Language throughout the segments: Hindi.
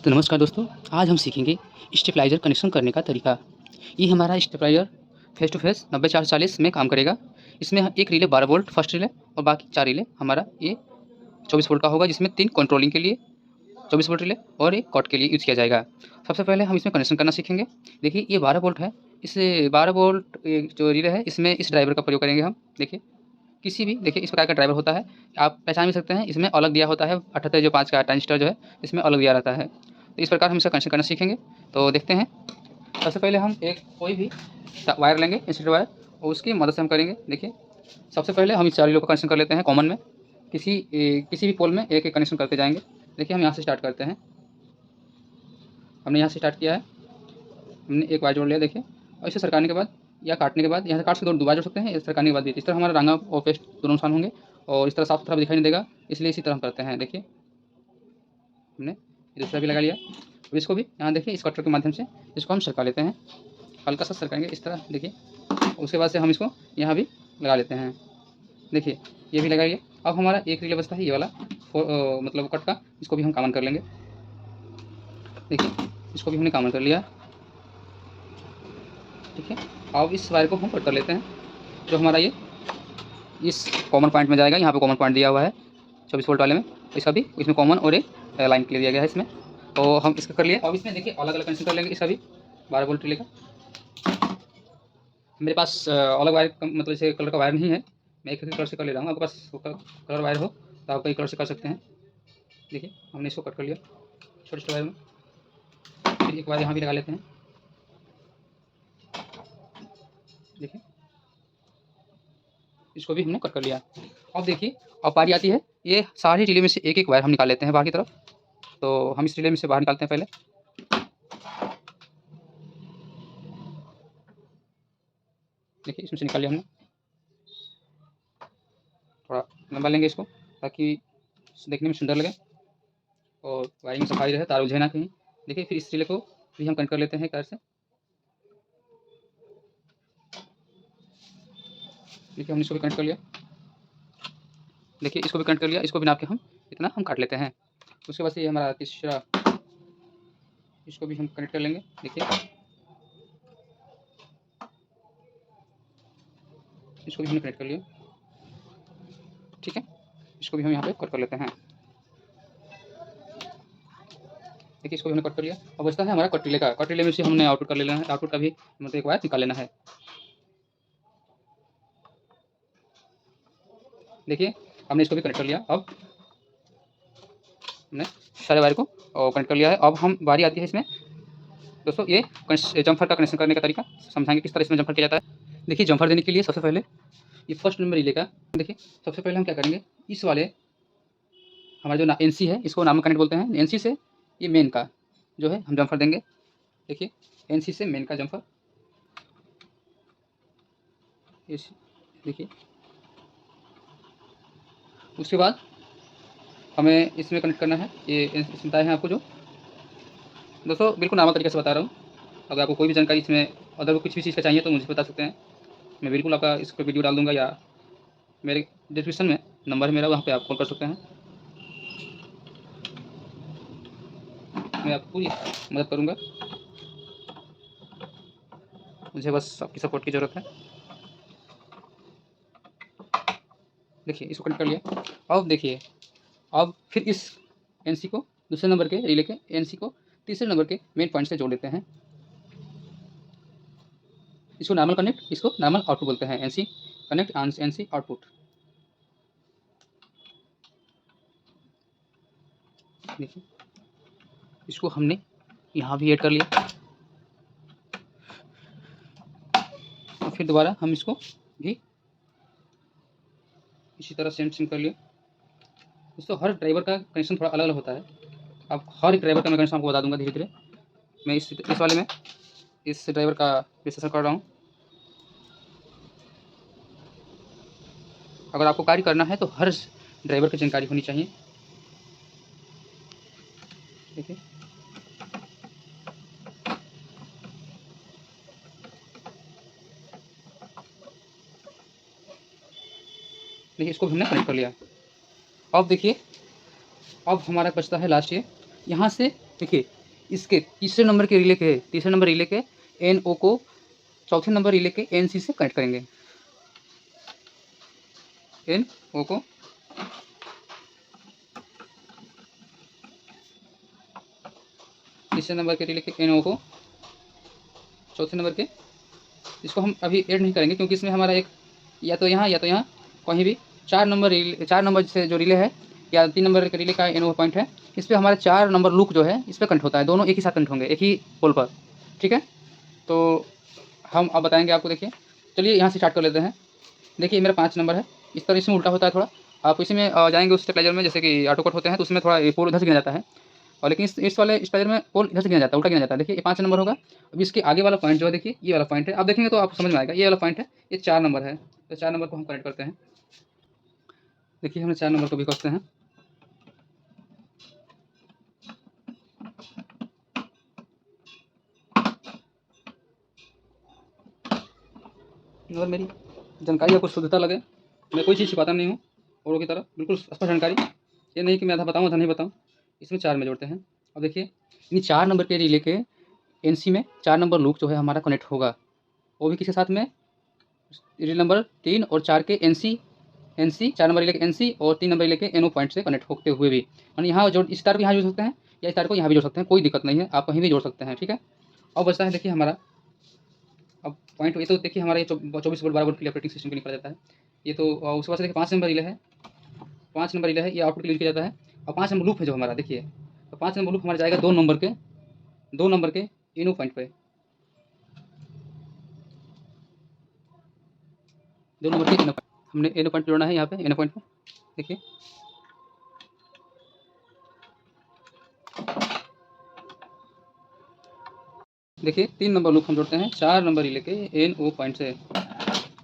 तो नमस्कार दोस्तों, आज हम सीखेंगे स्टेबलाइज़र कनेक्शन करने का तरीका। ये हमारा स्टेबलाइज़र फेस टू फेस 90-440 में काम करेगा। इसमें एक रिले 12 वोल्ट फर्स्ट रिले और बाकी 4 रिले हमारा ये 24 वोल्ट का होगा, जिसमें 3 कंट्रोलिंग के लिए 24 वोल्ट रिले और 1 कॉट के लिए यूज़ किया जाएगा। सबसे पहले हम इसमें कनेक्शन करना सीखेंगे। देखिए ये 12 वोल्ट है, इस 12 वोल्ट जो रिले है इसमें इस ड्राइवर का प्रयोग करेंगे हम। देखिए किसी भी देखिए इस प्रकार का ड्राइवर होता है, आप पहचान भी सकते हैं। इसमें अलग दिया होता है 78 जो 5 का ट्रांजिस्टर जो है इसमें अलग दिया रहता है। तो इस प्रकार हम इसका कनेक्शन करना सीखेंगे। तो देखते हैं, सबसे पहले हम एक कोई भी वायर लेंगे, इंसुलेटर वायर, और उसकी मदद से हम करेंगे। देखिए सबसे पहले हम इस 4 रिले का कनेक्शन कर लेते हैं कॉमन में। किसी भी पोल में एक एक कनेक्शन करते जाएंगे। देखिए हम यहाँ से स्टार्ट करते हैं। हमने यहाँ से स्टार्ट किया है, हमने एक वायर जोड़ लिया। देखिए और इसे सरकाने के बाद या काटने के बाद, यहाँ से काट के दोबारा जोड़ सकते हैं, इस सरकाने के बाद भी इस तरह हमारा रंगा और पेस्ट दोनों नुकसान होंगे और इस तरह साफ सुथरा भी दिखाई नहीं देगा, इसलिए इसी तरह हम करते हैं। देखिए हमने दूसरा भी लगा लिया। अब इसको भी यहाँ देखिए इस कटर के माध्यम से इसको हम सरका लेते हैं, हल्का सा सरकाएंगे इस तरह। देखिए उसके बाद से हम इसको यहाँ भी लगा लेते हैं। देखिए ये भी लगाइए। अब हमारा एक रिले बचता है ये वाला मतलब कट का, इसको भी हम कॉमन कर लेंगे। देखिए इसको भी हमने कॉमन कर लिया। ठीक है, अब इस वायर को हम कट कर लेते हैं, जो हमारा ये इस कॉमन पॉइंट में जाएगा। यहाँ पे कॉमन पॉइंट दिया हुआ है 24 वोल्ट वाले में, इसका भी इसमें कॉमन और एक लाइन के लिए दिया गया है इसमें। तो हम इसका कर लिए। अब इसमें देखिए अलग अलग कनेक्शन कर लेंगे इसका भी 12 वोल्ट रिले का। मेरे पास अलग वायर मतलब जैसे कलर का वायर नहीं है, मैं एक ही कलर से कर ले रहा हूँ। आपके पास कलर वायर हो तो आप कई कलर से कर सकते हैं। देखिए हमने इसको कट कर लिया छोटे छोटे वायर में। फिर एक वायर यहाँ भी लगा लेते हैं। देखिए इसको भी हमने कट कर लिया। अब देखिए अब पारी आती है, ये सारी रिले में से एक एक वायर हम निकाल लेते हैं बाहर की तरफ। तो हम इस रिले में से बाहर निकालते हैं पहले। देखिए इसमें से निकाल लिया हमने। थोड़ा लंबा लेंगे इसको ताकि देखने में सुंदर लगे और वायरिंग सफाई रहे, तार उलझे ना कहीं। देखिए फिर इस रिले को भी हम कनेक्ट कर लेते हैं तार से। देखिए हमने इसको भी कनेक्ट कर लिया। देखिए इसको भी कनेक्ट कर लिया। इसको भी नाप के हम इतना हम काट लेते हैं। उसके बाद से ये हमारा तीसरा, इसको भी हम कनेक्ट कर लेंगे। देखिए इसको भी हमने कनेक्ट कर लिया। ठीक है, इसको भी हम यहाँ पे कट कर लेते हैं। देखिए इसको भी हमने कट कर लिया। अब बचता है हमारा कटरीले का। कटरीले में से हमने आउटपुट कर लेना है, आउटपुट का भी मतलब एक वायर निकाल लेना है। देखिए हमने इसको भी कनेक्ट कर लिया। अब हमने सारे वायर को कनेक्ट कर लिया है। अब हम बारी आती है इसमें दोस्तों ये जम्फर का कनेक्शन करने का तरीका समझाएंगे, किस तरह इसमें जम्फर किया जाता है। देखिए जम्फर देने के लिए सबसे पहले ये फर्स्ट नंबर रिले का, देखिए सबसे पहले हम क्या करेंगे, इस वाले हमारा जो एनसी है इसको नाम कनेक्ट बोलते हैं। एनसी से ये मेन का जो है हम जम्फर देंगे। देखिए एनसी से मेन का जम्फर, देखिए उसके बाद हमें इसमें कनेक्ट करना है। ये इसमें बताए हैं आपको जो दोस्तों बिल्कुल नॉर्मल तरीके से बता रहा हूँ। अगर आपको कोई भी जानकारी इसमें अगर कुछ भी चीज़ का चाहिए तो मुझे बता सकते हैं, मैं बिल्कुल आपका इस पर वीडियो डाल दूँगा, या मेरे डिस्क्रिप्शन में नंबर है मेरा, वहाँ पे आप कॉल कर सकते हैं। मैं आपको पूरी मदद करूँगा, मुझे बस आपकी सपोर्ट की ज़रूरत है। देखिए इसको कनेक्ट कर लिया। अब देखिए अब फिर इस एनसी को दूसरे नंबर के रिले के एनसी को तीसरे नंबर के मेन पॉइंट से जोड़ लेते हैं। इसको नॉर्मल कनेक्ट, इसको नॉर्मल आउटपुट बोलते हैं। NC connect NC output. देखिए इसको हमने यहाँ भी ऐड कर लिया और फिर दोबारा हम इसको भी इसी तरह सेम कर लिया। दोस्तों हर ड्राइवर का कनेक्शन थोड़ा अलग अलग होता है, अब हर एक ड्राइवर का मैं कनेक्शन आपको बता दूंगा धीरे धीरे। मैं इस वाले में इस ड्राइवर का विश्लेषण कर रहा हूँ। अगर आपको कार्य करना है तो हर ड्राइवर की जानकारी होनी चाहिए। देखिए देखिए इसको भी हमने कनेक्ट कर लिया। अब देखिए अब हमारा बचता है लास्ट ये, यहाँ से देखिए इसके तीसरे नंबर के रिले के NO को चौथे नंबर रिले के NC से कनेक्ट करेंगे। NO को तीसरे नंबर के रिले के NO को चौथे नंबर के, इसको हम अभी ऐड नहीं करेंगे क्योंकि इसमें हमारा एक या तो यहाँ कहीं भी 4 नंबर से जो रिले है या 3 नंबर के रिले का NO पॉइंट है, इस पर हमारा 4 नंबर लूप जो है इस पर कनेक्ट होता है। दोनों एक ही साथ कनेक्ट होंगे एक ही पोल पर, ठीक है। तो हम अब बताएंगे आपको। देखिए चलिए यहाँ से स्टार्ट कर लेते हैं। देखिए मेरा 5 नंबर है, इस तरह इसमें उल्टा होता है थोड़ा। आप इसी में जाएंगे उस स्टेबलाइजर में, जैसे कि ऑटो कट होते हैं तो उसमें थोड़ा पोल इधर से गिना जाता है, और लेकिन इस वाले स्टेबलाइजर में पोल इधर से गिना जाता है, उल्टा गिना जाता है। देखिए ये 5 नंबर होगा। अब इसके आगे वाला पॉइंट जो है, देखिए ये वाला पॉइंट है, आप देखेंगे तो आप समझ में आएगा, ये वाला पॉइंट है, ये 4 नंबर है। तो 4 नंबर को हम कनेक्ट करते हैं। देखिए हमने 4 नंबर को भी करते हैं। और मेरी जानकारी आपको शुद्धता लगे, मैं कोई चीज़ छिपाता नहीं हूँ औरों की तरह, बिल्कुल स्पष्ट जानकारी। ये नहीं कि मैं आधा बताऊँ आधा नहीं बताऊँ। इसमें 4 में जोड़ते हैं। अब देखिए इन 4 नंबर के रिले के NC में 4 नंबर लूप जो है हमारा कनेक्ट होगा, वो भी किसके साथ में, रिले नंबर 3 और 4 के NC 4 नंबर रिले के NC और 3 नंबर रिले के NO पॉइंट से कनेक्ट होते हुए भी, यानी यहाँ जोड़, इस तार को यहाँ जोड़ सकते हैं या इस तार को यहाँ भी जोड़ सकते हैं, कोई दिक्कत नहीं है, आप कहीं भी जोड़ सकते हैं, ठीक है। अब बचता है देखिए हमारा, अब पॉइंट ये तो देखिए हमारा ये 24 वोल्ट 12 वोल्ट के लिए ऑपरेटिंग सिस्टम के लिए निकला जाता है। ये तो उसके बाद से देखिए 5 नंबर रिले है, 5 नंबर रिले है, ये आउटपुट के लिए किया जाता है। और 5 नंबर लूप है जो हमारा, देखिए तो 5 नंबर लूप हमारा जाएगा 2 नंबर के NO पॉइंट पे, 2 नंबर के NO पॉइंट, हमने NO पॉइंट जोड़ना है यहाँ पे, NO पॉइंट पे। देखिए देखिए 3 नंबर लूप हम जोड़ते हैं 4 नंबर रिले के NO पॉइंट से।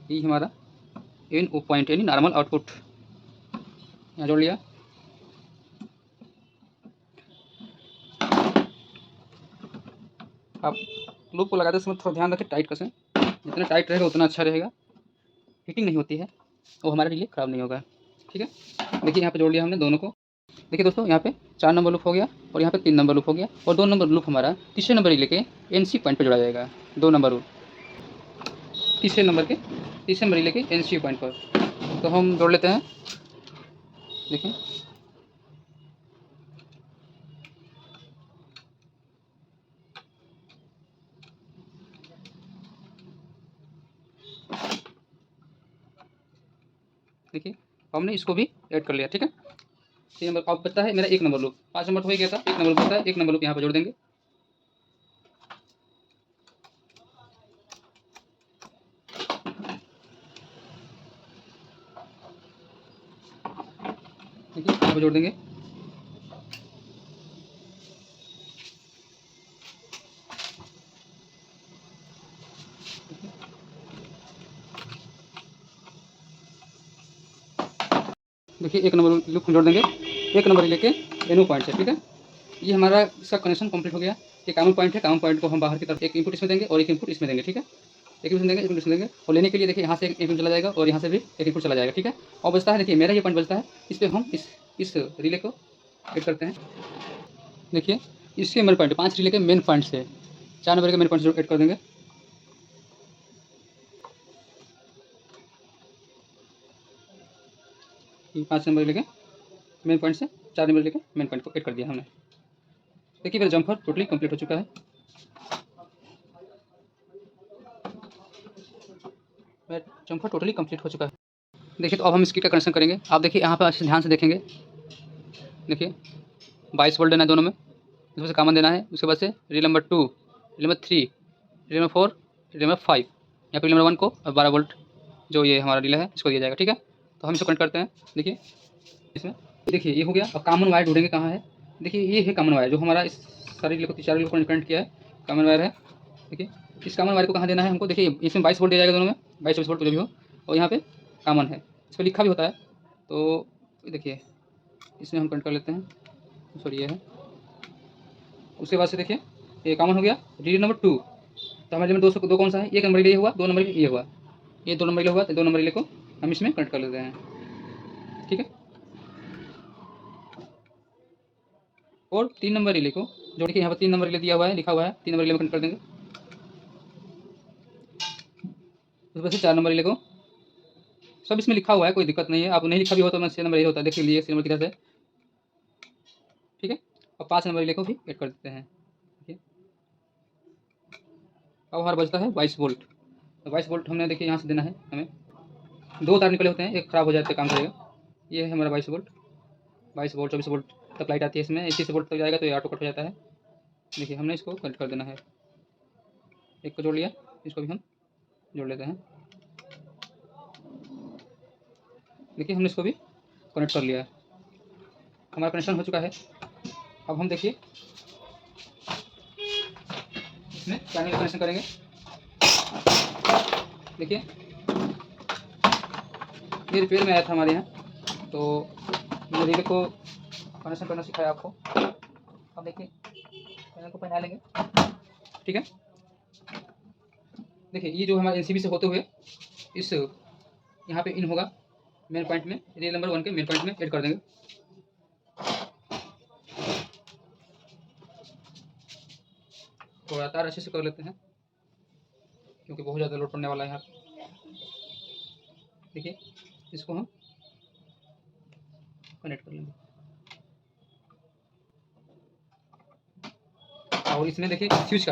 ये हमारा NO पॉइंट यानी नॉर्मल आउटपुट, यहाँ जोड़ लिया। आप लूप को लगाते समय थोड़ा ध्यान रखें, टाइट कसें, जितना टाइट रहेगा उतना अच्छा रहेगा, हीटिंग नहीं होती है और हमारा रिले ख़राब नहीं होगा, ठीक है। देखिए यहाँ पे जोड़ लिया हमने दोनों को। देखिए दोस्तों यहाँ पे 4 नंबर लूप हो गया और यहाँ पे 3 नंबर लूप हो गया, और 2 नंबर लूप हमारा तीसरे नंबर रिले के NC पॉइंट पे जोड़ा जाएगा। 2 नंबर लूप तीसरे नंबर रिले के NC पॉइंट पर, तो हम जोड़ लेते हैं। देखिए देखिए हमने इसको भी ऐड कर लिया, ठीक है। 3 नंबर अब बचता है मेरा 1 नंबर लूप, 5 नंबर तो हो ही गया था, 1 नंबर बचता है, 1 नंबर लूप यहाँ पर जोड़ देंगे। देखिए यहाँ पर जोड़ देंगे। देखिए 1 नंबर लूप हम जोड़ देंगे 1 नंबर रिले के NO पॉइंट से, ठीक है। ये हमारा इसका कनेक्शन कंप्लीट हो गया। ये कॉमन पॉइंट है, कॉमन पॉइंट को हम बाहर की तरफ एक इनपुट इसमें देंगे और एक इनपुट इसमें देंगे, ठीक है। एक इनपुट देंगे, एक इनपुट इसमें देंगे, और लेने के लिए देखिए यहाँ से एक इनपुट चला जाएगा और यहाँ से भी एक इनपुट चला जाएगा, ठीक है। और बचता है देखिए मेरा ये पॉइंट बचता है, इस पर हम इस रिले को ऐड करते हैं। देखिए इसके मेन पॉइंट 5 रिले के मेन पॉइंट से 4 नंबर के मेन पॉइंट से ऐड कर देंगे। ये 5 नंबर रिले के मेन पॉइंट से 4 नंबर रिले के मेन पॉइंट को ऐड कर दिया हमने। देखिए मेरा जम्पर टोटली कंप्लीट हो चुका है। मेरा जम्पर टोटली कंप्लीट हो चुका है। देखिए तो अब हम इसकी का कनेक्शन करेंगे। आप देखिए यहाँ पर अच्छे ध्यान से देखेंगे। देखिए 22 वोल्ट देना है दोनों में, इसमें से कॉमन देना है। उसके बाद से relay number 2, relay number 3, relay number 4, relay number 5, यहाँ पर रिले नंबर 1 को 12 वोल्ट जो ये हमारा रिले है इसको दिया जाएगा, ठीक है। तो हम इसको कनेक्ट करते हैं। देखिए इसमें देखिए ये हो गया। अब कॉमन वायर ढूंढेंगे कहाँ है। देखिए ये है कॉमन वायर जो हमारा इस सारे रिले को 4 रिले को कनेक्ट किया है, कॉमन वायर है। देखिए इस कॉमन वायर को कहाँ देना है हमको। देखिए इसमें 22 वोल्ट दिया जाएगा दोनों में, 22-24 वोल्ट जो भी हो, और यहाँ पे कॉमन है, इस पर लिखा भी होता है। तो देखिए इसमें हम कनेक्ट कर लेते हैं। सॉरी ये है। उसके बाद से देखिए ये कॉमन हो गया। रिले नंबर 2, तो हमारे में दो कौन सा है, एक नंबर रिले हुआ, 2 नंबर ये हुआ, ये 2 नंबर रिले हुआ, तो 2 नंबर रिले को हम इसमें कनेक्ट कर लेते हैं, ठीक है। और 3 नंबर रिले को जोड़ के यहाँ पर 3 नंबर रिले दिया हुआ है, लिखा हुआ है, 3 नंबर रिले में कनेक्ट कर देंगे। उसके बाद से 4 नंबर रिले को, सब इसमें लिखा हुआ है, कोई दिक्कत नहीं है। आप नहीं लिखा भी हो तो मैं 6 नंबर ये होता है, देख लीजिए 6 नंबर की तरह से, ठीक है। और 5 नंबर रिले को भी ऐड कर देते हैं, ठीक है। अब हमारा बचता है 22 वोल्ट। तो 22 वोल्ट हमने देखिए यहाँ से देना है हमें। 2 तार निकले होते हैं, एक खराब हो जाए तो काम करेगा। ये है हमारा 22 वोल्ट, 22 वोल्ट 24 वोल्ट तक लाइट आती है इसमें। 21 वोल्ट तक जाएगा तो ये ऑटो कट हो जाता है। देखिए हमने इसको कनेक्ट कर देना है, एक को जोड़ लिया, इसको भी हम जोड़ लेते हैं। देखिए हमने इसको भी कनेक्ट कर लिया है, हमारा कनेक्शन हो चुका है। अब हम देखिए इसमें पैनल कनेक्शन करेंगे। देखिए ये रिपेयर में आया था हमारे यहाँ, तो मैंने रिले को कनेक्शन करना सिखाया आपको। अब देखिए पैनल को पहना लेंगे, ठीक है। देखिए ये जो हमारे एनसीबी से होते हुए इस यहाँ पे इन होगा मेन पॉइंट में, रिले नंबर 1 के मेन पॉइंट में ऐड कर देंगे। थोड़ा तार अच्छे से कर लेते हैं क्योंकि बहुत ज़्यादा लोड पड़ने वाला है यहाँ पे। देखिए इसको हम कनेक्ट कर लेंगे। और इसमें देखिए स्विच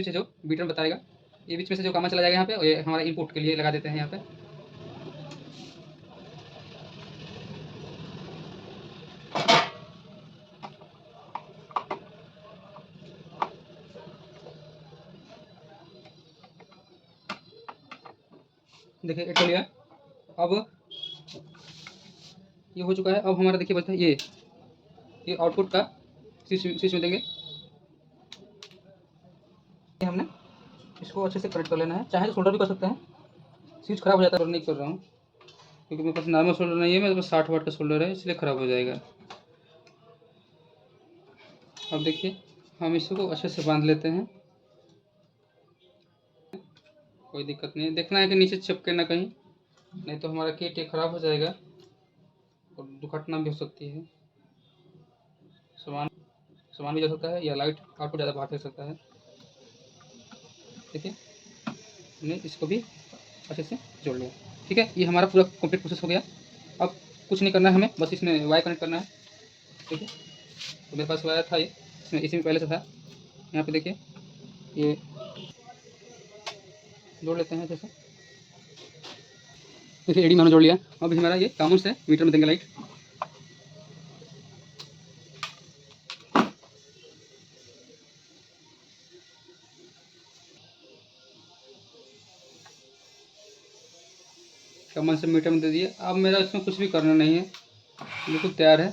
है जो बीटर बताएगा, ये बीच में से जो काम चला जाएगा यहाँ पे, और ये हमारा इनपुट के लिए लगा देते हैं यहाँ पे। देखिए ऐड कर लिया। अब ये हो चुका है। अब हमारा देखिए बचता है ये आउटपुट का स्विच में देंगे। हमने इसको अच्छे से कनेक्ट कर लेना है, चाहे तो सोल्डर भी कर सकते हैं। स्विच खराब हो जाता है और नहीं कर रहा हूँ क्योंकि मेरे पास नॉर्मल सोल्डर नहीं है, मेरे पास 60 वाट का सोल्डर है, इसलिए ख़राब हो जाएगा। अब देखिए हम इसको अच्छे से बांध लेते हैं, कोई दिक्कत नहीं है। देखना है कि नीचे चिपके ना कहीं, नहीं तो हमारा किट ये ख़राब हो जाएगा और दुर्घटना भी हो सकती है। सामान भी जा सकता है या लाइट आउटपुट ज़्यादा बाहर फेंक सकता है। देखिए हमने इसको भी अच्छे से जोड़ लिया, ठीक है। ये हमारा पूरा कंप्लीट प्रोसेस हो गया। अब कुछ नहीं करना है हमें, बस इसमें वायर कनेक्ट करना है, ठीक है। तो मेरे पास वायर था, ये इसमें इसी में पहले से था। यहाँ पे देखिए ये जोड़ लेते हैं जैसे। देखिए एडी मैंने जोड़ लिया। अब हमारा ये कॉमन से मीटर में देंगे लाइट। कॉमन से मीटर में दे दिए। अब मेरा इसमें कुछ भी करना नहीं है, बिल्कुल तैयार है।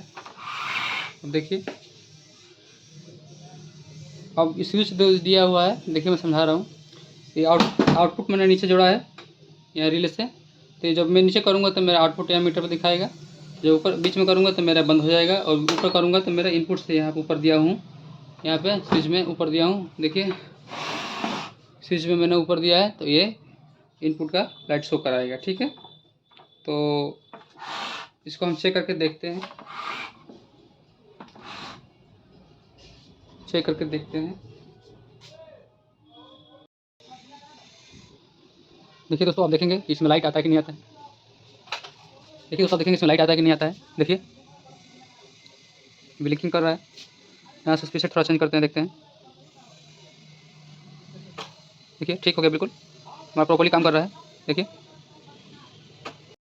अब देखिए अब स्विच दिया हुआ है, देखिए मैं समझा रहा हूँ। ये आउटपुट मैंने नीचे जोड़ा है यहाँ रिले से, तो जब मैं नीचे करूँगा तो मेरा आउटपुट यहाँ मीटर पर दिखाएगा। जब ऊपर बीच में करूँगा तो मेरा बंद हो जाएगा, और ऊपर करूँगा तो मेरा इनपुट से यहाँ पर ऊपर दिया हूँ, यहाँ पे स्विच में ऊपर दिया हूँ। देखिए स्विच में मैंने ऊपर दिया है तो ये इनपुट का लाइट शो कराएगा, ठीक है। तो इसको हम चेक करके देखते हैं, देखिए दोस्तों आप देखेंगे कि इसमें लाइट आता है कि नहीं आता है। देखिए दोस्तों देखेंगे इसमें लाइट आता है कि नहीं आता है। देखिए ब्लिंकिंग कर रहा है। यहाँ से स्पीड थोड़ा चेंज करते हैं, देखते हैं। देखिए ठीक हो गया, बिल्कुल हमारा प्रॉपर्ली काम कर रहा है। देखिए